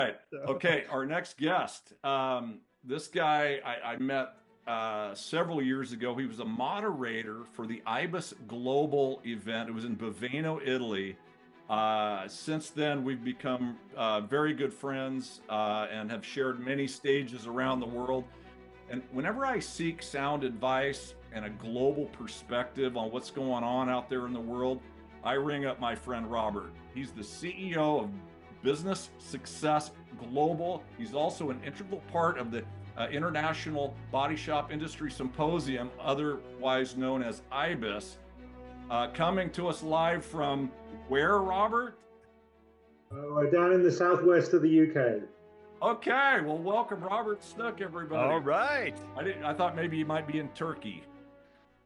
Right. Okay, our next guest. This guy I met several years ago. He was a moderator for the IBIS Global event. It was in Baveno, Italy. Since then, we've become very good friends and have shared many stages around the world. And whenever I seek sound advice and a global perspective on what's going on out there in the world, I ring up my friend Robert. He's the CEO of Business Success Global. He's also an integral part of the International Body Shop Industry Symposium, otherwise known as IBIS, coming to us live from where, Robert? Down in the southwest of the UK. Okay, well, welcome, Robert Snook, everybody. All right. I thought maybe you might be in Turkey.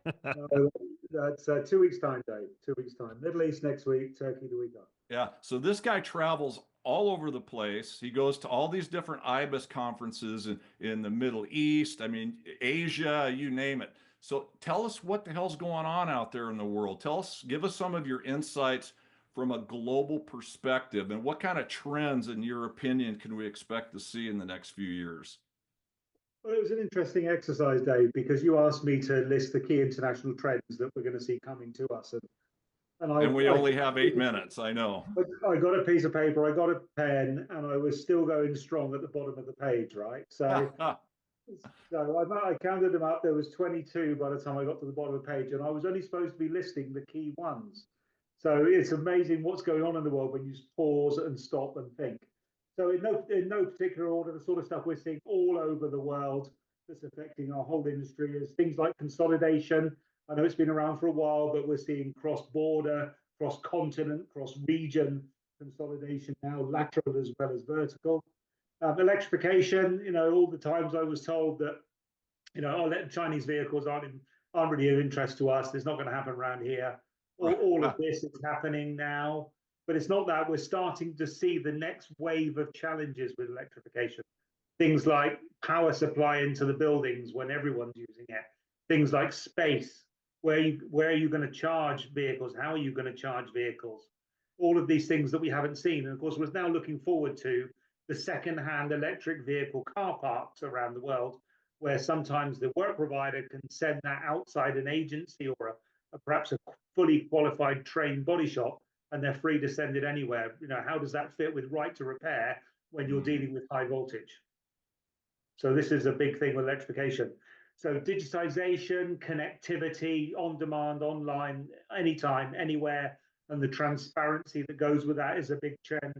That's 2 weeks' time, Dave. 2 weeks' time. Middle East next week, Turkey the week after. Yeah, so this guy travels all over the place. He goes to all these different IBIS conferences in the Middle East, I mean, Asia, you name it. So tell us what the hell's going on out there in the world. Give us some of your insights from a global perspective, and what kind of trends, in your opinion, can we expect to see in the next few years? Well, it was an interesting exercise, Dave, because you asked me to list the key international trends that we're going to see coming to us. And we only have 8 minutes, I know. I got a piece of paper, I got a pen, and I was still going strong at the bottom of the page, right? So, I counted them up. There was 22 by the time I got to the bottom of the page, and I was only supposed to be listing the key ones. So it's amazing what's going on in the world when you pause and stop and think. So in no particular order, the sort of stuff we're seeing all over the world that's affecting our whole industry is things like consolidation. I know it's been around for a while, but we're seeing cross-border, cross-continent, cross-region consolidation now, lateral as well as vertical. Electrification, all the times I was told that, Chinese vehicles aren't really of interest to us. It's not going to happen around here. All of this is happening now. But it's not that. We're starting to see the next wave of challenges with electrification. Things like power supply into the buildings when everyone's using it. Things like space. Where are you going to charge vehicles? How are you going to charge vehicles? All of these things that we haven't seen. And of course, we're now looking forward to the second-hand electric vehicle car parks around the world, where sometimes the work provider can send that outside an agency or perhaps a fully qualified trained body shop, and they're free to send it anywhere. How does that fit with right to repair when you're dealing with high voltage? So this is a big thing with electrification. So digitization, connectivity, on demand, online, anytime, anywhere, and the transparency that goes with that is a big trend.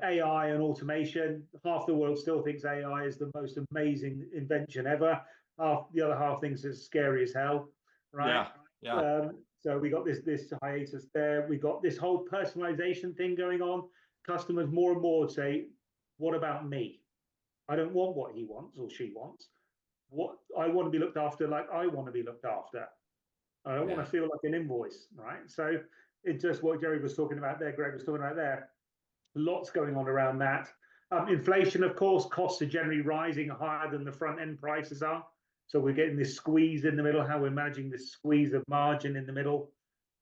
AI and automation. Half the world still thinks AI is the most amazing invention ever. The other half thinks it's scary as hell, right? Yeah. So we got this hiatus there. We got this whole personalization thing going on. Customers more and more say, "What about me? I don't want what he wants or she wants. What I want to be looked after like I want to be looked after. I don't want to feel like an invoice, right?" So it's just what Jerry was talking about there, Greg was talking about there. Lots going on around that. Inflation, of course, costs are generally rising higher than the front end prices are. So we're getting this squeeze in the middle, how we're managing this squeeze of margin in the middle.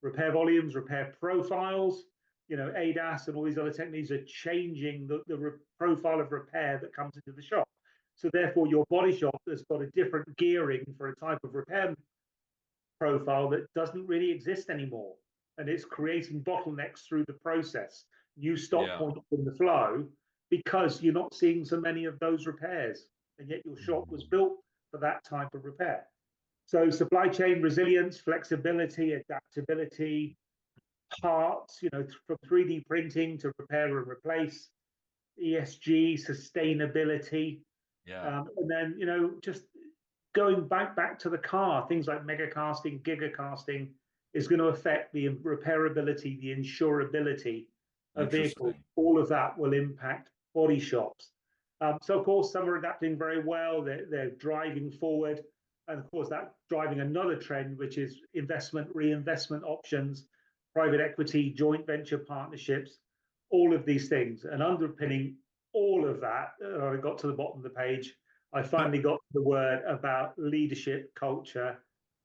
Repair volumes, repair profiles, ADAS and all these other techniques are changing the profile of repair that comes into the shop. So therefore, your body shop has got a different gearing for a type of repair profile that doesn't really exist anymore. And it's creating bottlenecks through the process, new stop points in the flow, because you're not seeing so many of those repairs. And yet your shop was built for that type of repair. So supply chain resilience, flexibility, adaptability, parts, from 3D printing to repair and replace, ESG, sustainability. And then, just going back to the car, things like mega casting, giga casting is going to affect the repairability, the insurability of vehicles. All of that will impact body shops. So, of course, some are adapting very well. They're driving forward. And, of course, that's driving another trend, which is investment, reinvestment options, private equity, joint venture partnerships, all of these things. And underpinning all of that, I got to the bottom of the page, I finally got the word about leadership, culture,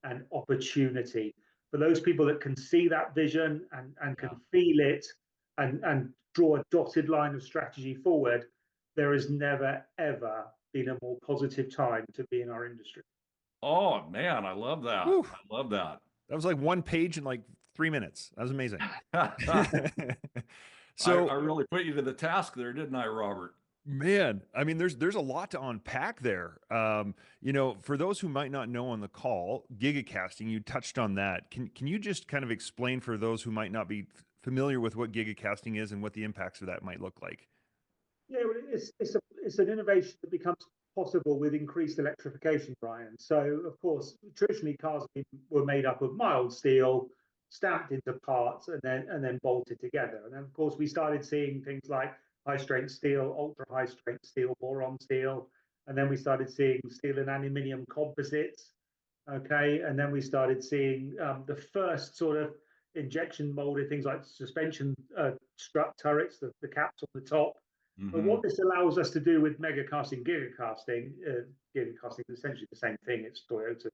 and opportunity. For those people that can see that vision and can feel it and draw a dotted line of strategy forward, there has never, ever been a more positive time to be in our industry. Oh man, I love that. Whew, I love that. that was like one page in like 3 minutes. That was amazing. I So, really put you to the task there, didn't I, Robert? man, I mean, there's a lot to unpack there. For those who might not know on the call, gigacasting, you touched on that. Can you just kind of explain for those who might not be familiar with what gigacasting is and what the impacts of that might look like? Yeah, well, it's an innovation that becomes possible with increased electrification, Brian. So, of course, traditionally cars were made up of mild steel, stamped into parts, and then bolted together. And then, of course, we started seeing things like high strength steel, ultra high strength steel, boron steel, and then we started seeing steel and aluminium composites. Okay, and then we started seeing the first sort of injection molded things like suspension strut turrets, the caps on the top. But Mm-hmm. what this allows us to do with megacasting, gigacasting is essentially the same thing. It's Toyota,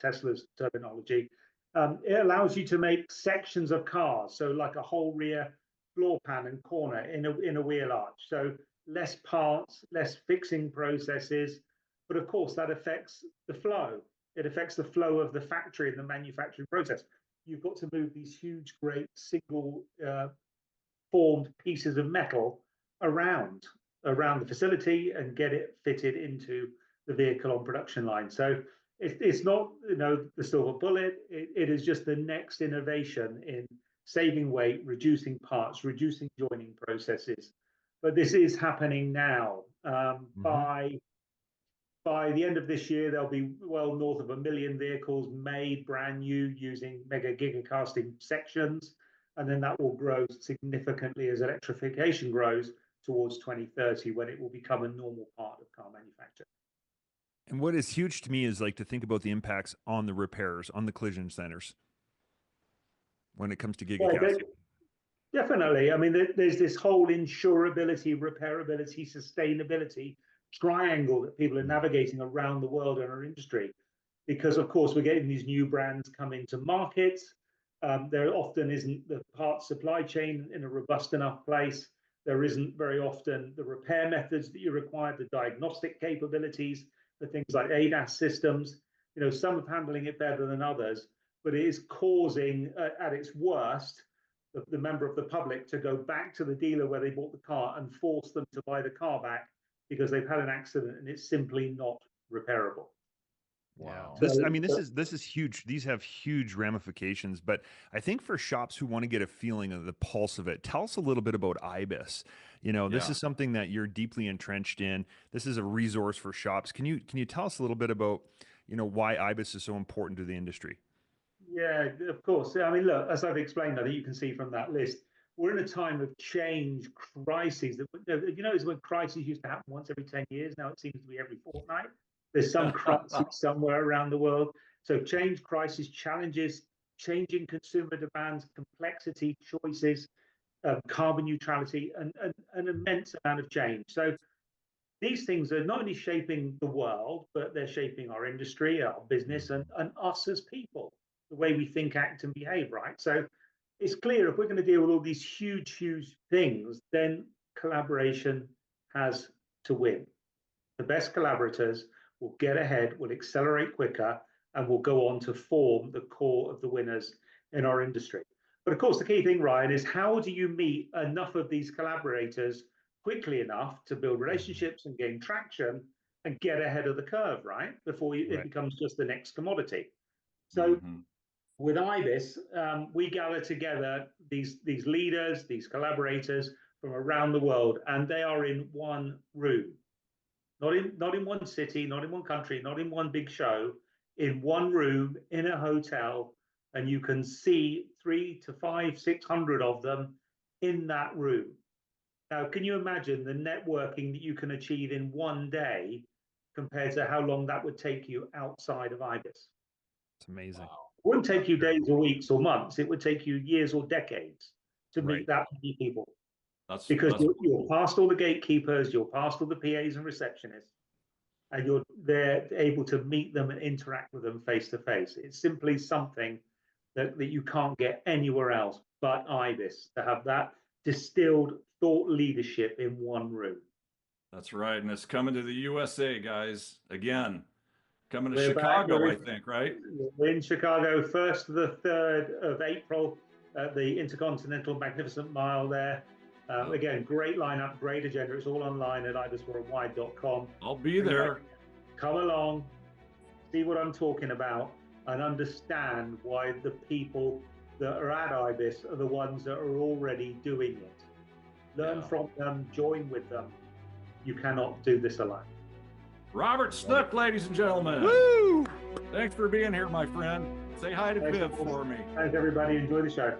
Tesla's terminology. It allows you to make sections of cars, so like a whole rear floor pan and corner in a wheel arch. So less parts, less fixing processes, but of course that affects the flow. It affects the flow of the factory and the manufacturing process. You've got to move these huge, great single formed pieces of metal around around the facility and get it fitted into the vehicle on production line. So it's not the silver bullet. It is just the next innovation in saving weight, reducing parts, reducing joining processes. But this is happening now. Hmm. By the end of this year, there'll be well north of 1 million vehicles made brand new using mega gigacasting sections. And then that will grow significantly as electrification grows towards 2030 when it will become a normal part of car manufacture. And what is huge to me is like to think about the impacts on the repairs, on the collision centers when it comes to Yeah, gigacasting. definitely. I mean, there's this whole insurability, repairability, sustainability triangle that people are Mm. navigating around the world in our industry. Because, of course, we're getting these new brands come into market. There often isn't the parts supply chain in a robust enough place. There isn't very often the repair methods that you require, the diagnostic capabilities, the things like ADAS systems. Some are handling it better than others, but it is causing, at its worst, the member of the public to go back to the dealer where they bought the car and force them to buy the car back because they've had an accident and it's simply not repairable. Yeah. Wow. This, I So, mean, this is huge. These have huge ramifications, but I think for shops who want to get a feeling of the pulse of it, tell us a little bit about IBIS. This Yeah. is something that you're deeply entrenched in. This is a resource for shops. Can you tell us a little bit about, why IBIS is so important to the industry? yeah, of course. I mean, look, as I've explained, I think you can see from that list, we're in a time of change, crises. It's when crises used to happen once every 10 years. Now it seems to be every fortnight. There's some crisis somewhere around the world. So change, crisis, challenges, changing consumer demands, complexity, choices, carbon neutrality, and an immense amount of change. So these things are not only shaping the world, but they're shaping our industry, our business, and us as people, the way we think, act, and behave, right? So it's clear if we're going to deal with all these huge, huge things, then collaboration has to win. The best collaborators will get ahead, will accelerate quicker, and will go on to form the core of the winners in our industry. But of course, the key thing, Ryan, is how do you meet enough of these collaborators quickly enough to build Mhm. relationships and gain traction and get ahead of the curve, right? Before it Right. becomes just the next commodity. So Hmm. with IBIS, we gather together these leaders, these collaborators from around the world, and they are in one room, not in one city, not in one country, not in one big show, in one room in a hotel, and you can see 3 to 5, 600 of them in that room. Now, can you imagine the networking that you can achieve in one day compared to how long that would take you outside of IBIS? It's amazing. Wow. It wouldn't take That's you very days or cool. weeks or months. It would take you years or decades to Right. meet that many people because That's you're past all the gatekeepers, you're past all the PAs and receptionists, and you're there able to meet them and interact with them face to face. It's simply something that you can't get anywhere else but IBIS to have that distilled thought leadership in one room. That's right. And it's coming to the USA, guys. Again, coming to We're back. Chicago, I think, right? We're in Chicago, 1st to the 3rd of April at the Intercontinental Magnificent Mile there. Again, great lineup, great agenda. It's all online at ibisworldwide.com. I'll be there. Come along, see what I'm talking about, and understand why the people that are at IBIS are the ones that are already doing it. Learn from them, join with them. You cannot do this alone. Robert Snook, ladies and gentlemen. Woo! Thanks for being here, my friend. Say hi to Viv for me. Thanks, everybody. Enjoy the show.